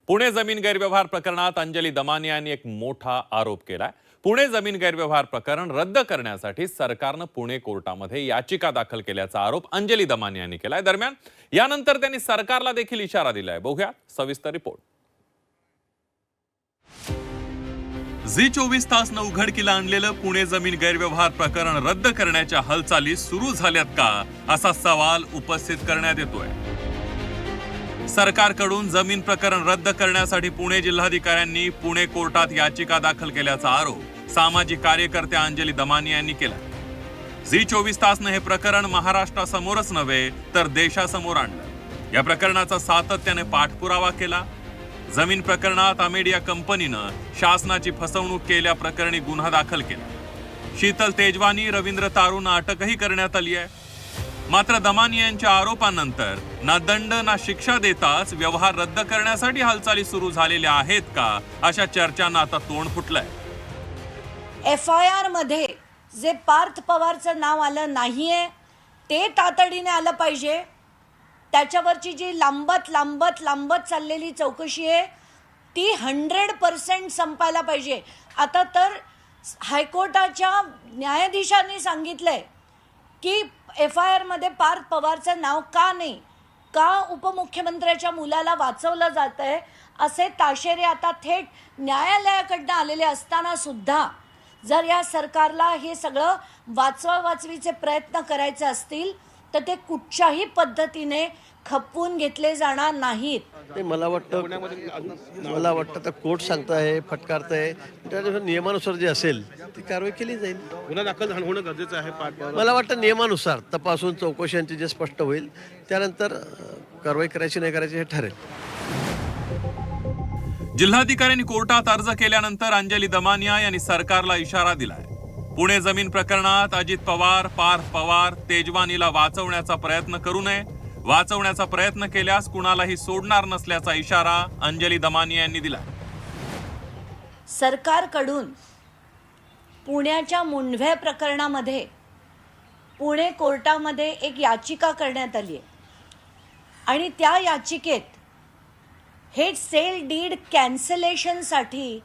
पुणे जमीन गैरव्यवहार प्रकरणात अंजली दमानिया यांनी एक मोठा आरोप केलाय। पुणे जमीन गैरव्यवहार प्रकरण रद्द करण्यासाठी सरकारने पुणे कोर्टामध्ये याचिका दाखल केल्याचा आरोप अंजली दमानिया यांनी केलाय। दरम्यान यानंतर त्यांनी सरकारला देखील इशारा दिलाय। बघूया सविस्तर रिपोर्ट। Zee24 तासनं उघडकीला आणलेलं पुणे जमीन गैरव्यवहार प्रकरण रद्द करण्याच्या हालचाली सुरू झाल्यात का असा सवाल उपस्थित करण्यात येतोय। सरकारकडून जमीन प्रकरण रद्द करण्यासाठी पुणे जिल्हाधिकाऱ्यांनी पुणे कोर्टात याचिका दाखल केल्याचा आरोप सामाजिक कार्यकर्त्या अंजली दमानिया यांनी केला। Zee24 तासनं हे प्रकरण महाराष्ट्रासमोरच नव्हे तर देशासमोर आणलं। या प्रकरणाचा सातत्याने पाठपुरावा केला। जमीन प्रकरणात अमेडिया कंपनीनं शासनाची फसवणूक केल्या प्रकरणी गुन्हा दाखल केला। शीतल तेजवानी, रवींद्र तारूंना अटकही करण्यात आली आहे। मात्र दमानिया यांच्या आरोपांनंतर ना दंड ना शिक्षा देताच व्यवहार रद्द करण्यासाठी हालचाली सुरू झालेल्या आहेत का अशा चर्चांना आता तोंड फुटलंय। FIR मध्ये जे पार्थ पवारचं नाव आलं नाहीये ते तातडीने आलं पाहिजे। त्याच्यावरची जी लांबत चाललेली चौकशी आहे ती 100% संपायला पाहिजे। आता तर हायकोर्टाच्या न्यायाधीशांनी सांगितलंय की FIR मध्ये पार्थ पवारचं नाव का नाही, का उपमुख्यमंत्र्याच्या मुलाला वाचवलं जातंय असे ताशेरे आता थेट न्यायालयाकडनं आलेले असताना सुद्धा जर या सरकारला हे सगळं वाचवावाचवीचे प्रयत्न करायचे असतील तर ते कुठच्याही पद्धतीने खपवून घेतले जाणार नाहीत। ते मला वाटतं तर कोर्ट सांगताय, फटकारताय, त्या नियमानुसार जे असेल ती कारवाई केली जाईल। गुन्हा दाखल होणं गरजेचं आहे। मला वाटतं नियमानुसार तपासून चौकशांचे जे स्पष्ट होईल त्यानंतर कारवाई करायची नाही करायची हे ठरेल। जिल्हाधिकाऱ्यांनी कोर्टात अर्ज केल्यानंतर अंजली दमानिया यांनी सरकारला इशारा दिलाय। पुणे जमीन प्रकरणात अजित पवार, पार्थ पवार, तेजवानीला वाचवण्याचा प्रयत्न करू नये। वाचवण्याचा प्रयत्न केल्यास कुणालाही सोडणार नसल्याचा इशारा अंजली दमानिया यांनी दिला। सरकारकडून पुण्याच्या मुंढव्या प्रकरणामध्ये पुणे कोर्टामध्ये एक याचिका करण्यात आली आहे आणि त्या याचिकेत हे सेल डीड कॅन्सलेशनसाठी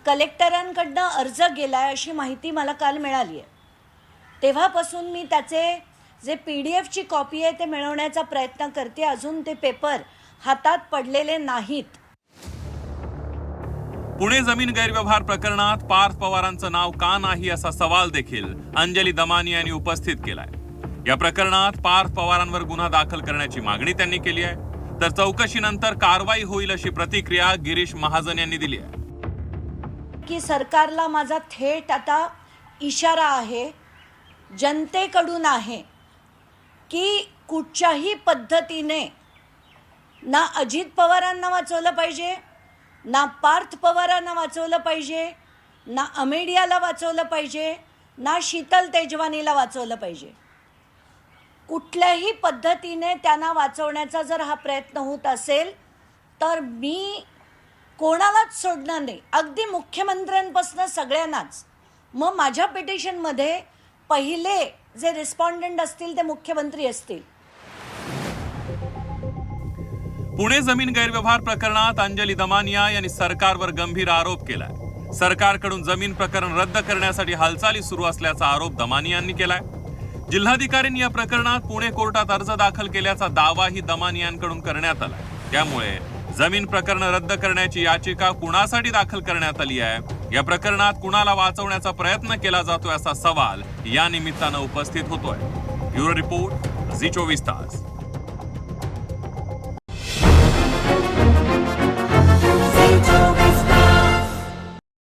कलेक्टरांकडनं अर्ज गेलाय अशी माहिती मला काल मिळाली आहे। तेव्हापासून मी त्याचे जे PDF ची कॉपी आहे ते मिळवण्याचा प्रयत्न करते। अजून ते पेपर हातात पडलेले नाहीत। पुणे जमीन गैरव्यवहार प्रकरणात पार्थ पवारांचं नाव का नाही असा सवाल देखील अंजली दमानिया यांनी उपस्थित केलाय। या प्रकरणात पार्थ पवारांवर गुन्हा दाखल करण्याची मागणी त्यांनी केली आहे, तर चौकशीनंतर कारवाई होईल अशी प्रतिक्रिया गिरीश महाजन यांनी दिली आहे। की सरकारला माझा थेट आता इशारा आहे, जनतेकडून आहे की कुठच्याही पद्धतीने ना अजित पवारांना वाचवलं पाहिजे, ना पार्थ पवारांना वाचवलं पाहिजे, ना अमेडियाला वाचवलं पाहिजे, ना शीतल तेजवानीला वाचवलं पाहिजे। कुठल्याही पद्धतीने त्यांना वाचवण्याचा जर हा प्रयत्न होत असेल तर मी कोणालाच सोडणार नाही, अगदी मुख्यमंत्र्यांपासून सगळ्यांनाच। मग माझ्या पिटिशनमध्ये पहिले जे रिस्पॉन्डंट असतील ते मुख्यमंत्री असतील। पुणे जमीन गैरव्यवहार प्रकरणात अंजली दमानिया यांनी सरकारवर गंभीर आरोप केलाय। सरकारकडून जमीन प्रकरण रद्द करण्यासाठी हालचाली सुरू असल्याचा आरोप दमानिया यांनी केलाय। जिल्हाधिकाऱ्यांनी या प्रकरणात पुणे कोर्टात अर्ज दाखल केल्याचा दावाही दमानिया यांकडून करण्यात आलाय। त्यामुळे जमीन प्रकरण रद्द करण्याची याचिका कुणासाठी दाखल करण्यात आली आहे, या प्रकरणात कुणाला वाचवण्याचा प्रयत्न केला जातोय असा सवाल या निमित्तानं उपस्थित होतोय। ब्युरो रिपोर्ट, Zee24 तास।